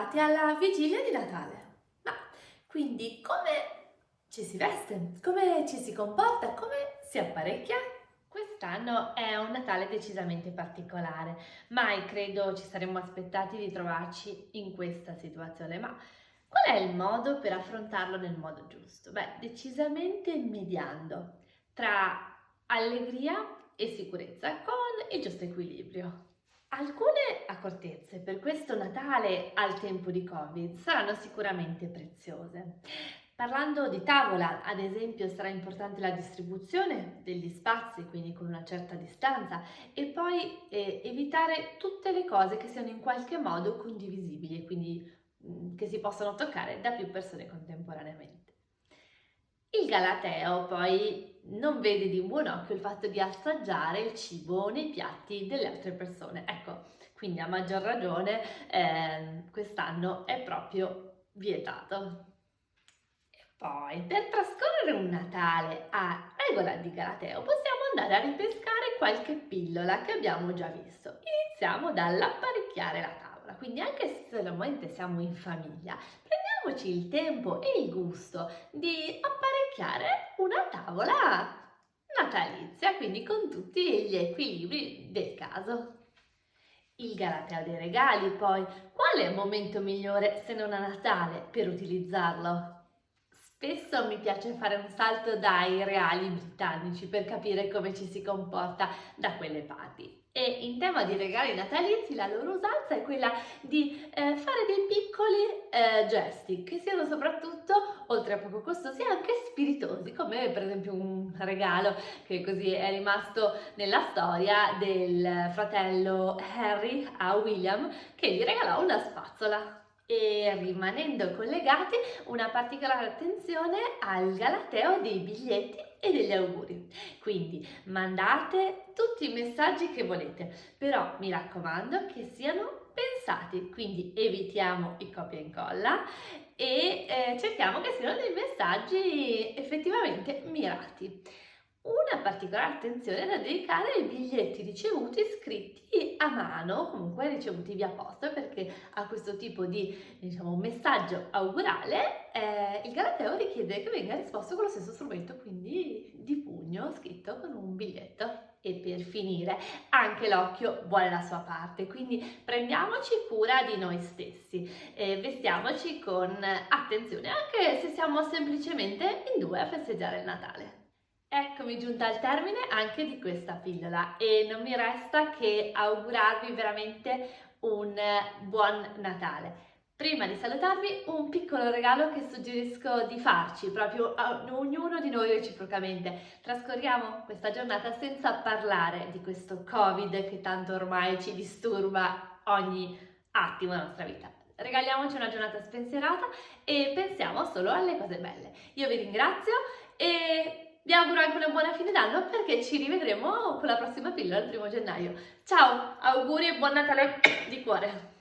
arrivati alla vigilia di Natale. Ma quindi come ci si veste? Come ci si comporta? Come si apparecchia? Quest'anno è un Natale decisamente particolare. Mai credo ci saremmo aspettati di trovarci in questa situazione, ma qual è il modo per affrontarlo nel modo giusto? Beh, decisamente mediando tra allegria e sicurezza con il giusto equilibrio. Alcune accortezze per questo Natale al tempo di Covid saranno sicuramente preziose. Parlando di tavola, ad esempio, sarà importante la distribuzione degli spazi, quindi con una certa distanza, e poi evitare tutte le cose che siano in qualche modo condivisibili, quindi che si possono toccare da più persone contemporaneamente. Il Galateo poi non vede di buon occhio il fatto di assaggiare il cibo nei piatti delle altre persone. Ecco, quindi a maggior ragione quest'anno è proprio vietato. E poi, per trascorrere un Natale a regola di Galateo, possiamo andare a ripescare qualche pillola che abbiamo già visto. Iniziamo dall'apparecchiare la tavola, quindi anche se solamente siamo in famiglia, prendiamoci il tempo e il gusto di apparecchiare una tavola natalizia, quindi con tutti gli equilibri del caso. Il Galateo dei regali, poi, quale momento migliore se non a Natale per utilizzarlo? Spesso mi piace fare un salto dai reali britannici per capire come ci si comporta da quelle parti. E in tema di regali natalizi la loro usanza è quella di fare dei piccoli gesti che siano soprattutto, oltre a poco costosi, anche spiritosi, come per esempio un regalo che così è rimasto nella storia del fratello Harry a William, che gli regalò una spazzola. E rimanendo collegati, una particolare attenzione al galateo dei biglietti e degli auguri. Quindi mandate tutti i messaggi che volete, però mi raccomando che siano pensati, quindi evitiamo i copia e incolla e cerchiamo che siano dei messaggi effettivamente mirati. Una particolare attenzione è da dedicare ai biglietti ricevuti scritti a mano, comunque ricevuti via posta, perché a questo tipo di messaggio augurale il galateo richiede che venga risposto con lo stesso strumento, quindi di pugno scritto con un biglietto. E per finire, anche l'occhio vuole la sua parte, quindi prendiamoci cura di noi stessi, vestiamoci con attenzione, anche se siamo semplicemente in due a festeggiare il Natale. Eccomi giunta al termine anche di questa pillola e non mi resta che augurarvi veramente un buon Natale. Prima di salutarvi, un piccolo regalo che suggerisco di farci proprio a ognuno di noi reciprocamente. Trascorriamo questa giornata senza parlare di questo Covid che tanto ormai ci disturba ogni attimo della nostra vita. Regaliamoci una giornata spensierata e pensiamo solo alle cose belle. Io vi ringrazio e vi auguro anche una buona fine d'anno perché ci rivedremo con la prossima pillola il 1 gennaio. Ciao, auguri e buon Natale di cuore!